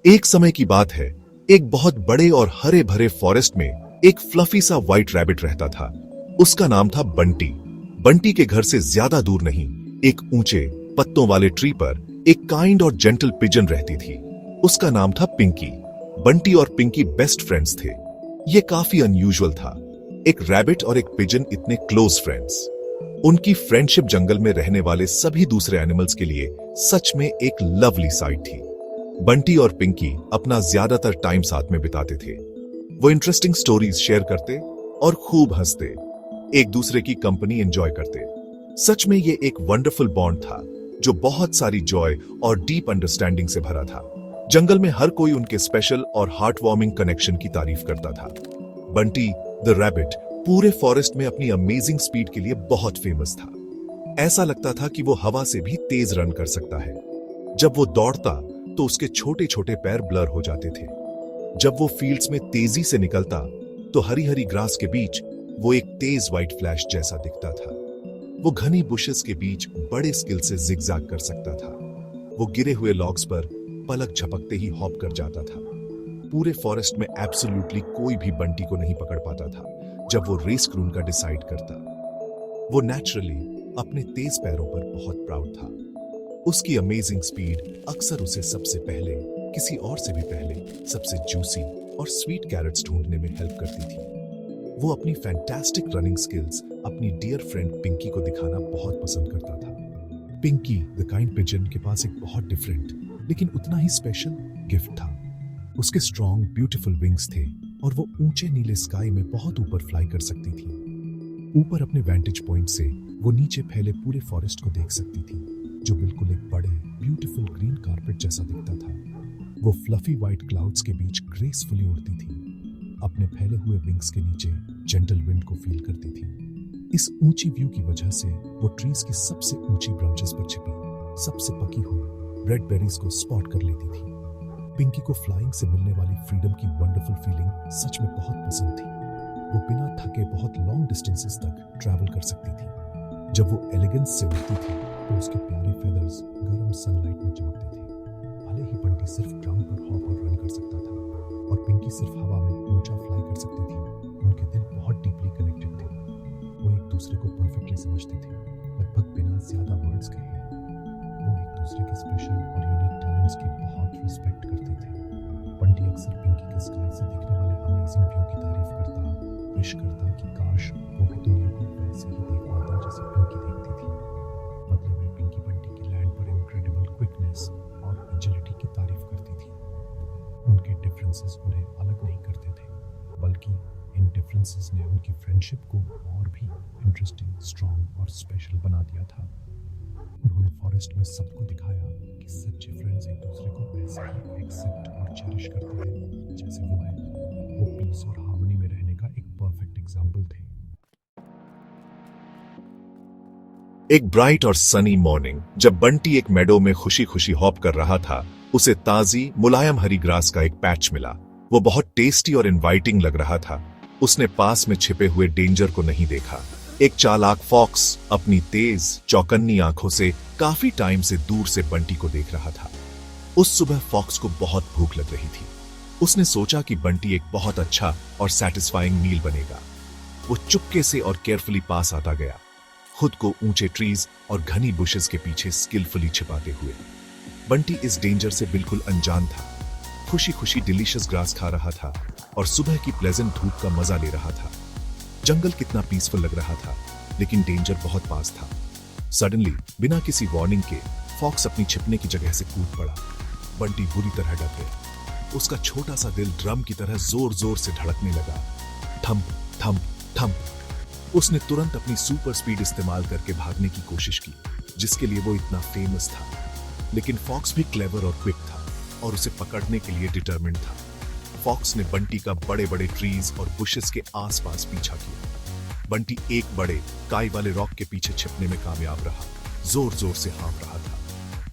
एक समय की बात है, एक बहुत बड़े और हरे भरे फॉरेस्ट में एक फ्लफी सा व्हाइट रैबिट रहता था। उसका नाम था बंटी। बंटी के घर से ज्यादा दूर नहीं, एक ऊंचे पत्तों वाले ट्री पर एक काइंड और जेंटल पिजन रहती थी। उसका नाम था पिंकी। बंटी और पिंकी बेस्ट फ्रेंड्स थे। ये काफी अनयूजुअल था, एक रैबिट और एक पिजन इतने क्लोज फ्रेंड्स। उनकी फ्रेंडशिप जंगल में रहने वाले सभी दूसरे एनिमल्स के लिए सच में एक लवली साइट थी। बंटी और पिंकी अपना ज्यादातर टाइम साथ में बिताते थे। वो इंटरेस्टिंग स्टोरीज शेयर करते और खूब हंसते, एक दूसरे की कंपनी एंजॉय करते। सच में ये एक वंडरफुल बॉन्ड था जो बहुत सारी जॉय और डीप अंडरस्टैंडिंग से भरा था। जंगल में हर कोई उनके स्पेशल और हार्ट वार्मिंग कनेक्शन की तारीफ करता था। बंटी द रैबिट पूरे फॉरेस्ट में अपनी अमेजिंग स्पीड के लिए बहुत फेमस था। ऐसा लगता था कि वो हवा से भी तेज रन कर सकता है। जब वो दौड़ता तो उसके छोटे छोटे पैर ब्लर हो जाते थे। जब वो फील्ड्स में तेजी से निकलता तो हरी हरी ग्रास के बीच वो एक तेज व्हाइट फ्लैश जैसा दिखता था। वो घनी बुशेस के बीच बड़े स्किल से जिगजैग कर सकता था। वो गिरे हुए लॉग्स पर पलक झपकते ही हॉप कर जाता था। पूरे फॉरेस्ट में एब्सोल्युटली कोई भी बंटी को नहीं पकड़ पाता था जब वो रेस क्रून का डिसाइड करता। वो नेचुरली अपने तेज पैरों पर बहुत प्राउड था। उसकी अमेजिंग स्पीड अक्सर उसे सबसे पहले, किसी और से भी पहले, सबसे जूसी और स्वीट कैरेट्स ढूंढने में हेल्प करती थी। वो अपनी फैंटास्टिक रनिंग स्किल्स अपनी डियर फ्रेंड पिंकी को दिखाना बहुत पसंद करता था। पिंकी द काइंड पिजन के पास एक बहुत डिफरेंट लेकिन उतना ही स्पेशल गिफ्ट था। उसके स्ट्रॉन्ग ब्यूटीफुल विंग्स थे और वो ऊंचे नीले स्काई में बहुत ऊपर फ्लाई कर सकती थी। ऊपर अपने वेंटेज पॉइंट से वो नीचे फैले पूरे फॉरेस्ट को देख सकती थी, जो बिल्कुल एक बड़े ब्यूटीफुल ग्रीन कारपेट जैसा दिखता था। वो फ्लफी व्हाइट क्लाउड्स के बीच ग्रेसफुली उड़ती थी, अपने फैले हुए विंग्स के नीचे जेंटल विंड को फील करती थी। इस ऊंची व्यू की वजह से वो ट्रीज की सबसे ऊंची ब्रांचेस पर छिपी सबसे पकी हुई रेड बेरीज को स्पॉट कर लेती थी। पिंकी को फ्लाइंग से मिलने वाली फ्रीडम की वंडरफुल फीलिंग सच में बहुत पसंद थी। वो बिना थके बहुत लॉन्ग डिस्टेंसेस तक ट्रैवल कर सकती थी। जब वो एलिगेंस से उड़ती थी तो उसके प्यारे फेदर्स गर्म सनलाइट में चमकते थे। भले ही बंटी सिर्फ ग्राउंड पर हॉप और रन कर सकता था और पिंकी सिर्फ हवा में ऊंचा फ्लाई कर सकती थी, उनके दिल बहुत डीपली कनेक्टेड थे। वो एक दूसरे को परफेक्टली समझते थे, लगभग बिना ज्यादा वर्ड्स कहे। वो एक दूसरे के स्पेशल और यूनिक टैलेंट्स की बहुत रिस्पेक्ट करते थे। बंटी अक्सर पिंकी के स्काई से दिखने वाले अमेजिंग व्यू की तारीफ करता, विश करता कि काश वो भी दुनिया को वैसे ही देख पाता जैसे पिंकी देखती थी। बदले में पिंकी बंटी की लैंड पर इनक्रेडिबल क्विकनेस और एजिलिटी की तारीफ करती थी। उनके डिफरेंसेस उन्हें अलग नहीं करते थे, बल्कि इन डिफरेंसेस ने उनकी फ्रेंडशिप को और भी इंटरेस्टिंग, स्ट्रॉन्ग और स्पेशल बना दिया था। उन्होंने फॉरेस्ट में सबको दिखाया कि सच्चे फ्रेंड्स एक दूसरे को वैसे ही एक्सेप्ट और चेरिश करते हैं जैसे वो है। वो पीस और हार्मनी में रहने का एक परफेक्ट एग्जाम्पल थे। एक ब्राइट और सनी मॉर्निंग जब बंटी एक मेडो में खुशी खुशी हॉप कर रहा था, उसे ताजी मुलायम हरी ग्रास का एक पैच मिला। वो बहुत टेस्टी और इनवाइटिंग लग रहा था। उसने पास में छिपे हुए डेंजर को नहीं देखा। एक चालाक फॉक्स अपनी तेज चौकन्नी आंखों से काफी टाइम से दूर से बंटी को देख रहा था। उस सुबह फॉक्स को बहुत भूख लग रही थी। उसने सोचा कि बंटी एक बहुत अच्छा और सैटिस्फाइंग मील बनेगा। वो चुपके से और केयरफुली पास आता गया, खुद को ऊंचे ट्रीज और घनी बुशेस के पीछे स्किलफुली छिपाते हुए। बंटी इस डेंजर से बिल्कुल अनजान था, खुशी खुशी डिलीशियस ग्रास खा रहा था और सुबह की प्लेजेंट धूप का मजा ले रहा था। जंगल कितना पीसफुल लग रहा था, लेकिन डेंजर बहुत पास था। सडनली बिना किसी वार्निंग के फॉक्स अपनी छिपने की जगह से कूद पड़ा। बंटी बुरी तरह डर गया। उसका छोटा सा दिल ड्रम की तरह जोर जोर से धड़कने लगा। Thump thump thump. उसने तुरंत अपनी सुपर स्पीड इस्तेमाल करके भागने की कोशिश की, जिसके लिए वो इतना फेमस था। लेकिन फॉक्स भी क्लेवर और क्विक था और उसे पकड़ने के लिए डिटरमिन्ड था। फॉक्स ने बंटी का बड़े बड़े ट्रीज और बुशेस के आसपास पीछा किया। बंटी एक बड़े काई वाले रॉक के पीछे छिपने में कामयाब रहा। जोर जोर से हाँफ रहा था।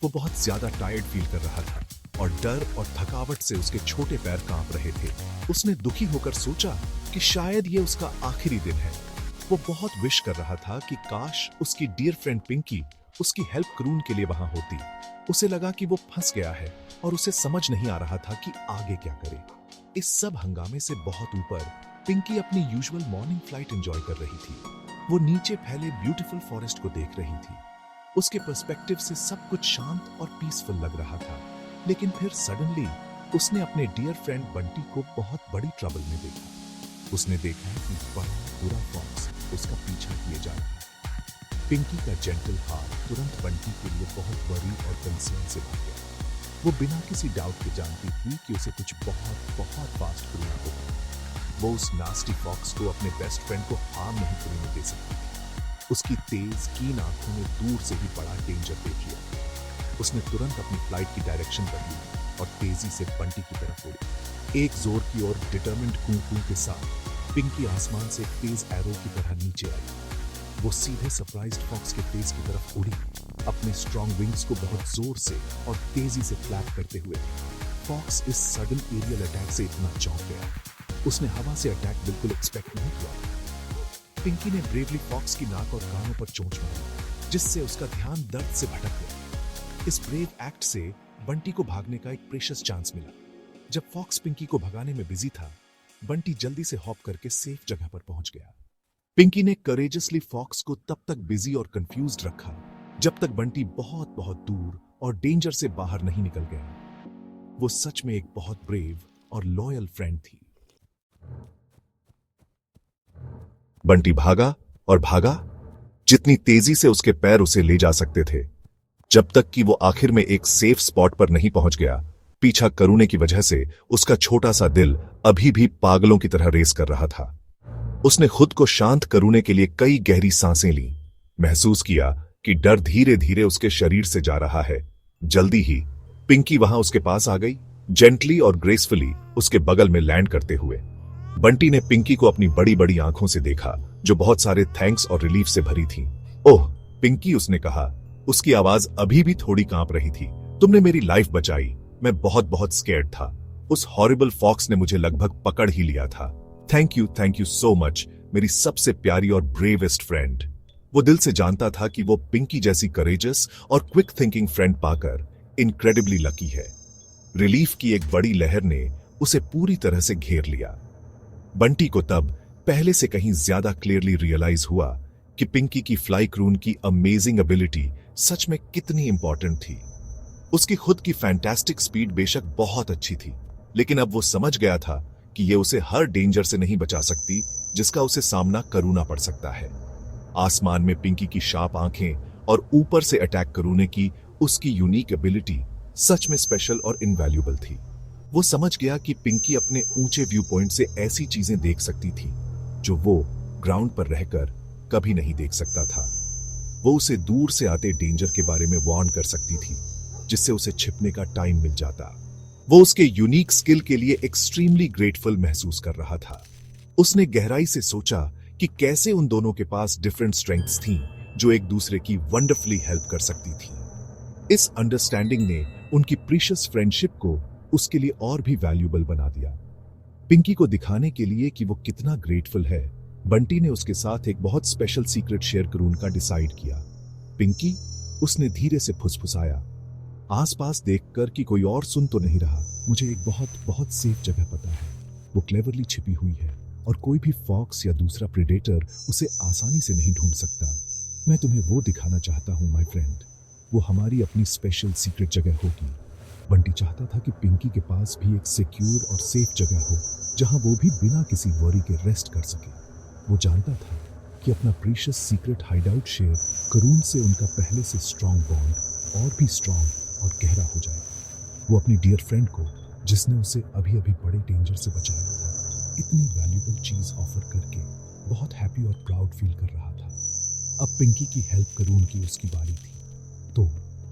वो बहुत ज्यादा टायर्ड फील कर रहा था और डर और थकावट से उसके छोटे पैर कांप रहे थे। उसने दुखी होकर सोचा कि शायद ये उसका आखिरी दिन है। वो बहुत विश कर रहा था कि काश उसकी डियर फ्रेंड पिंकी उसकी हेल्प क्रून के लिए वहां होती। उसे लगा कि वो फंस गया है और उसे समझ नहीं आ रहा था कि आगे क्या करे। इस सब हंगामे से बहुत ऊपर पिंकी अपनी यूजुअल मॉर्निंग फ्लाइट एंजॉय कर रही थी। वो नीचे फैले ब्यूटीफुल फॉरेस्ट को देख रही थी। उसके पर्सपेक्टिव से सब कुछ शांत और पीसफुल लग रहा था। लेकिन फिर सडनली उसने अपने डियर फ्रेंड बंटी को बहुत बड़ी ट्रबल में देखा। उसने देखा कि बड़ा बुरा फॉक्स उसका पीछा किए जा रहा है। पिंकी का जेंटल हार्ट तुरंत बंटी के लिए बहुत वरी और कंसर्न से भर गया। वो बिना किसी डाउट के जानती थी कि उसे कुछ बहुत फास्ट करना होगा। वो उस नास्टी फॉक्स को अपने बेस्ट फ्रेंड को हार्म नहीं करने दे सकती थी। उसकी तेज कीन आंखों में दूर से ही बड़ा डेंजर देख लिया। उसने तुरंत अपनी फ्लाइट की डायरेक्शन बदली और तेजी से बंटी की तरफ उड़ी। एक जोर की और डिटरमिन्ड कूं के साथ पिंकी आसमान से तेज एरो की तरह नीचे आई। वो सीधे सरप्राइज्ड फॉक्स के फेस की तरफ उड़ी, अपने स्ट्रॉन्ग विंग्स को बहुत जोर से और तेजी से फ्लैप करते हुए। फॉक्स इस सडन एरियल अटैक से इतना चौंक गया। उसने हवा से अटैक बिल्कुल एक्सपेक्ट नहीं किया। पिंकी ने ब्रेवली फॉक्स की नाक और कानों पर चोंच मारी, जिससे उसका ध्यान दर्द से भटक गया। इस ब्रेव एक्ट से बंटी को भागने का एक प्रेशियस चांस मिला। जब फॉक्स पिंकी को भगाने में बिजी था, बंटी जल्दी से हॉप करके सेफ जगह पर पहुंच गया। पिंकी ने करेजसली फॉक्स को तब तक बिजी और कंफ्यूज्ड रखा जब तक बंटी बहुत दूर और डेंजर से बाहर नहीं निकल गया। वो सच में एक बहुत ब्रेव और लॉयल फ्रेंड थी। बंटी भागा और भागा, जितनी तेजी से उसके पैर उसे ले जा सकते थे, जब तक कि वो आखिर में एक सेफ स्पॉट पर नहीं पहुंच गया। पीछा करूने की वजह से उसका छोटा सा दिल अभी भी पागलों की तरह रेस कर रहा था। उसने खुद को शांत करूने के लिए कई गहरी सांसें ली। महसूस किया कि डर धीरे धीरे उसके शरीर से जा रहा है। जल्दी ही पिंकी वहां उसके पास आ गई, जेंटली और ग्रेसफुली उसके बगल में लैंड करते हुए। बंटी ने पिंकी को अपनी बड़ी बड़ी आंखों से देखा, जो बहुत सारे थैंक्स और रिलीफ से भरी थी। ओह पिंकी, उसने कहा। उसकी आवाज अभी भी थोड़ी कांप रही थी। तुमने मेरी लाइफ बचाई। मैं बहुत स्केर्ड था। उस हॉरिबल फॉक्स ने मुझे लगभग पकड़ ही लिया था। थैंक यू सो मच, मेरी सबसे प्यारी और ब्रेवेस्ट फ्रेंड। वो दिल से जानता था कि वो पिंकी जैसी करेजस और क्विक थिंकिंग फ्रेंड पाकर इनक्रेडिबली लकी है। रिलीफ की एक बड़ी लहर ने उसे पूरी तरह से घेर लिया। बंटी को तब पहले से कहीं ज्यादा क्लियरली रियलाइज हुआ कि पिंकी की फ्लाई क्रून की अमेजिंग एबिलिटी सच में कितनी इंपॉर्टेंट थी। उसकी खुद की फैंटास्टिक स्पीड बेशक बहुत अच्छी थी, लेकिन अब वो समझ गया था कि ये उसे हर डेंजर से नहीं बचा सकती जिसका उसे सामना करना पड़ सकता है। आसमान में पिंकी की शार्प आंखें और ऊपर से अटैक करने की उसकी यूनिक एबिलिटी सच में स्पेशल और इनवैल्यूएबल थी। वो समझ गया कि पिंकी अपने ऊंचे व्यू पॉइंट से ऐसी चीजें देख सकती थी जो वो ग्राउंड पर रहकर कभी नहीं देख सकता था। वो उसे दूर से आते डेंजर के बारे में वार्न कर सकती थी, जिससे उसे छिपने का टाइम मिल जाता। वो उसके यूनिक स्किल के लिए एक्सट्रीमली ग्रेटफुल महसूस कर रहा था। उसने गहराई से सोचा कि कैसे उन दोनों के पास डिफरेंट स्ट्रेंथ्स थीं जो एक दूसरे की वंडरफुली हेल्प कर सकती थी। इस अंडरस्टैंडिंग ने उनकी प्रीशियस फ्रेंडशिप को उसके लिए और भी वैल्यूएबल बना दिया। पिंकी को दिखाने के लिए कि वो कितना ग्रेटफुल है, बंटी ने उसके साथ एक बहुत स्पेशल सीक्रेट शेयर करने का डिसाइड किया। पिंकी, उसने धीरे से फुसफुसाया, आसपास देखकर कि कोई और सुन तो नहीं रहा, मुझे एक बहुत सेफ जगह पता है। वो क्लेवरली छिपी हुई है और कोई भी फॉक्स या दूसरा प्रेडेटर उसे आसानी से नहीं ढूंढ सकता। मैं तुम्हें वो दिखाना चाहता हूँ माय फ्रेंड। वो हमारी अपनी स्पेशल सीक्रेट जगह होगी। बंटी चाहता था कि पिंकी के पास भी एक सिक्योर और सेफ जगह हो जहां वो भी बिना किसी वरी के रेस्ट कर सके। वो जानता था कि अपना प्रीशियस सीक्रेट हाइडआउट शेयर करून से उनका पहले से स्ट्रॉन्ग बॉन्ड और भी स्ट्रॉन्ग और गहरा हो जाएगा। वो अपनी डियर फ्रेंड को, जिसने उसे अभी बड़े डेंजर से बचाया था, इतनी वैल्यूएबल चीज ऑफर करके बहुत हैप्पी और प्राउड फील कर रहा था। अब पिंकी की हेल्प करून की उसकी बारी थी। तो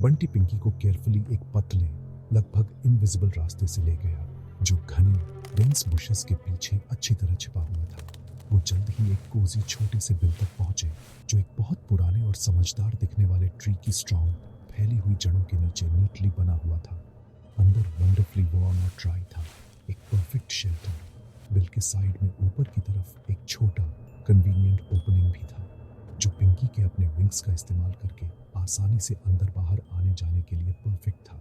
बंटी पिंकी को केयरफुली एक पतले, लगभग इनविजिबल रास्ते से ले गया जो घने डेंस बुशेस के पीछे अच्छी तरह छिपा हुआ था। वो जल्द ही एक कोजी छोटे से बिल तक पहुंचे जो एक बहुत पुराने और समझदार दिखने वाले ट्री की स्ट्रॉन्ग फैली हुई जड़ों के नीचे नीटली बना हुआ था। अंदर वंडरफुली वार्म और ड्राई था, एक परफेक्ट शेल्टर। बिल के साइड में ऊपर की तरफ एक छोटा कन्वीनियंट ओपनिंग भी था। जो पिंकी के अपने विंग्स का इस्तेमाल करके आसानी से अंदर बाहर आने जाने के लिए परफेक्ट था।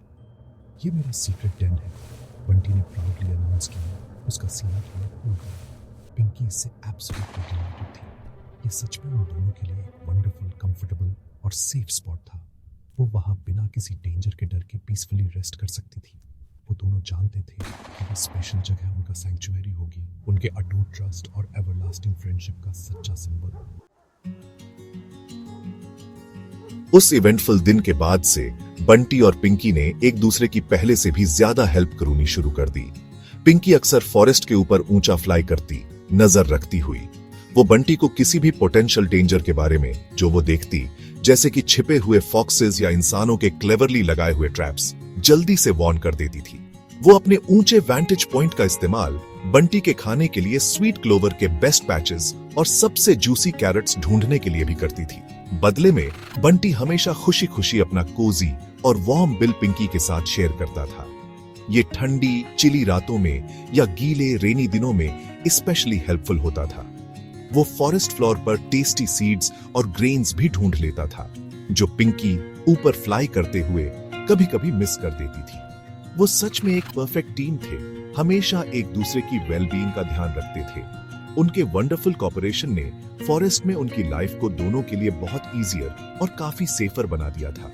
ये मेरा सीक्रेट डेन है, बंटी ने प्राउडली अनाउंस किया। उसका सीना थोड़ा खुल गया। पिंकी इससे एब्सोल्युटली डिलाइटेड थी। ये सच में उन दोनों के लिए एक वंडरफुल, कंफर्टेबल और सेफ स्पॉट था। वो वहाँ बिना किसी डेंजर के डर के पीसफुली रेस्ट कर सकती थी। वो दोनों जानते थे कि वो स्पेशल जगह उनका सैंक्चुअरी होगी, उनके अटूट ट्रस्ट और एवरलास्टिंग फ्रेंडशिप का सच्चा सिंबल। उस इवेंटफुल दिन के बाद से बंटी और पिंकी ने एक दूसरे की पहले से भी ज्यादा हेल्प करनी शुरू कर दी। पिंकी अक्सर फॉरेस्ट के ऊपर ऊंचा फ्लाई करती नजर रखती हुई वो बंटी को किसी भी पोटेंशियल डेंजर के बारे में जो वो देखती, जैसे कि छिपे हुए फॉक्सेस या इंसानों के क्लेवरली लगाए हुए ट्रैप्स, जल्दी से वार्न कर देती थी। वो अपने ऊंचे वैंटेज पॉइंट का इस्तेमाल बंटी के खाने के लिए स्वीट क्लोवर के बेस्ट पैचेस और सबसे जूसी कैरेट्स ढूंढने के लिए भी करती थी। बदले में बंटी हमेशा खुशी खुशी अपना कोजी और वार्म बिल पिंकी के साथ शेयर करता था। ये ठंडी चिली रातों में या गीले रेनी दिनों में स्पेशली हेल्पफुल होता था। वो फॉरेस्ट फ्लोर पर टेस्टी सीड्स और ग्रेन्स भी ढूंढ लेता था, जो पिंकी ऊपर फ्लाई करते हुए कभी कभी मिस कर देती थी। वो सच में एक परफेक्ट टीम थे, हमेशा एक दूसरे की वेलबीइंग का ध्यान रखते थे। उनके वंडरफुल कोऑपरेशन ने फॉरेस्ट में उनकी लाइफ को दोनों के लिए बहुत इजियर और काफी सेफर बना दिया था।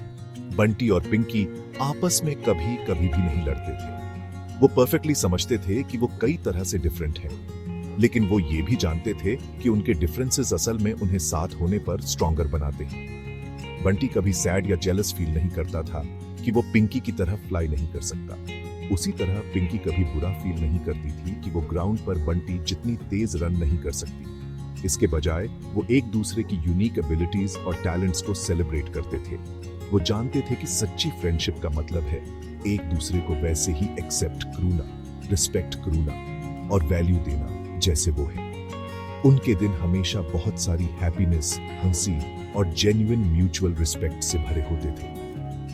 बंटी और पिंकी आपस में कभी कभी भी नहीं लड़ते थे। वो परफेक्टली समझते थे कि वो कई तरह से डिफरेंट हैं, लेकिन वो ये भी जानते थे कि उनके डिफरेंसेस असल में उन्हें साथ होने पर स्ट्रॉन्गर बनाते हैं। बंटी कभी सैड या जेलस फील नहीं करता था कि वो पिंकी की तरह फ्लाई नहीं कर सकता। उसी तरह पिंकी कभी बुरा फील नहीं करती थी कि वो ग्राउंड पर बंटी जितनी तेज रन नहीं कर सकती। इसके बजाय वो एक दूसरे की यूनिक एबिलिटीज और टैलेंट्स को सेलिब्रेट करते थे। वो जानते थे कि सच्ची फ्रेंडशिप का मतलब है एक दूसरे को वैसे ही एक्सेप्ट करूना, रिस्पेक्ट करूना और वैल्यू देना जैसे वो है। उनके दिन हमेशा बहुत सारी हैप्पीनेस, हंसी और जेन्युइन म्यूचुअल रिस्पेक्ट से भरे होते थे।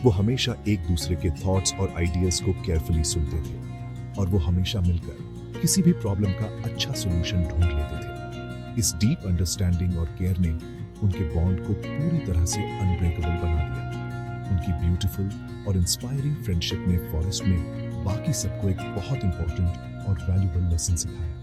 वो हमेशा एक दूसरे के थॉट्स और आइडियाज को केयरफुली सुनते थे और वो हमेशा मिलकर किसी भी प्रॉब्लम का अच्छा सॉल्यूशन ढूंढ लेते थे। इस डीप अंडरस्टैंडिंग और केयर ने उनके बॉन्ड को पूरी तरह से अनब्रेकेबल बना दिया। उनकी ब्यूटीफुल और इंस्पायरिंग फ्रेंडशिप ने फॉरेस्ट में बाकी सबको एक बहुत इंपॉर्टेंट और वैल्यूबल लेसन सिखाया।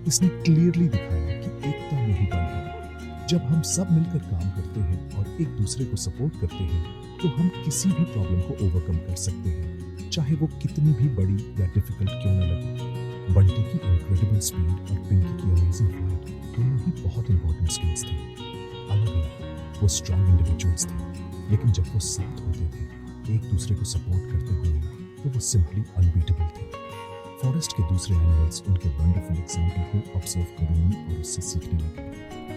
इसने क्लियरली दिखाया कि एकता में ही बल है। जब हम सब मिलकर काम करते हैं और एक दूसरे को सपोर्ट करते हैं तो हम किसी भी प्रॉब्लम को ओवरकम कर सकते हैं, चाहे वो कितनी भी बड़ी या डिफिकल्ट क्यों न लगे। बंटी की इनक्रेडिबल स्पीड और पिंकी की अमेजिंग फ्लाइट दोनों ही बहुत इंपॉर्टेंट स्किल्स थे। अलग-अलग वो स्ट्रॉन्ग इंडिविजुअल्स थे, लेकिन जब वो साथ होते थे, एक दूसरे को सपोर्ट करते हुए, तो वो सिंपली अनबीटेबल थे। फॉरेस्ट के दूसरे एनिमल्स उनके वंडरफुल एग्जाम्पल को ऑब्जर्व करने और उससे सीखने लगे।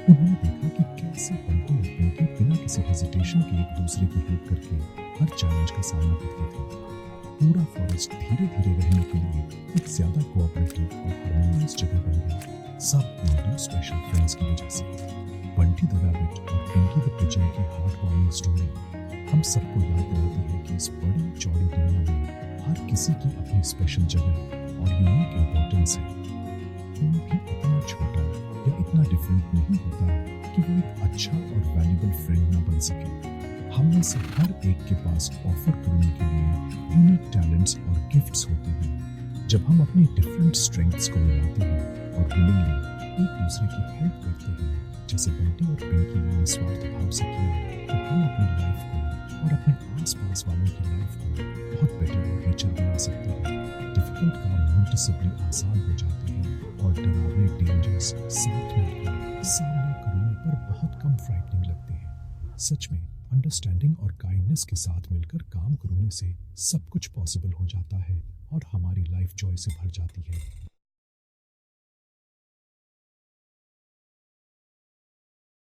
उन्होंने देखा कि कैसे बंटी और पिंकी बिना किसी हेजिटेशन के एक दूसरे की हेल्प करके हर चैलेंज का सामना करते थे। पूरा फॉरेस्ट धीरे धीरे रहने के लिए एक ज्यादा कोऑपरेटिव और हार्मोनियस जगह बन गया, सब इन दो स्पेशल फ्रेंड्स की वजह से। बंटी द रैबिट और पिंकी द पिजन की हार्ट वार्मिंग स्टोरी हम सबको याद दिलाती है कि इस बड़ी चौड़ी दुनिया में हर किसी की अपनी स्पेशल जगह और यूनिक इम्पोर्टेंस है। कोई भी इतना छोटा या इतना डिफरेंट नहीं होता कि वो एक अच्छा और वैल्यूबल फ्रेंड ना बन सके। हम में से हर एक के पास ऑफर करने के लिए यूनिक टैलेंट्स और गिफ्ट्स होते हैं। जब हम अपनी डिफरेंट स्ट्रेंथ्स को मिलाते हैं और विलिंगली एक दूसरे की हेल्प करते हैं, जैसे बंटी और पिंकी ने निस्वार्थ भाव से किया, तो हम अपनी लाइफ को और अपने आसपास वालों की लाइफ को बहुत बेटर और रिचर बना सकते हैं। डिफिकल्ट काम नोटिसेबली आसान हो जाते हैं और डरावने डेंजर्स साथ मिलकर सामना करने पर बहुत कम फ्राइटनिंग लगते हैं। सच में अंडरस्टैंडिंग और काइंडनेस के साथ मिलकर काम करने से सब कुछ पॉसिबल हो जाता है और हमारी लाइफ जॉय से भर जाती है।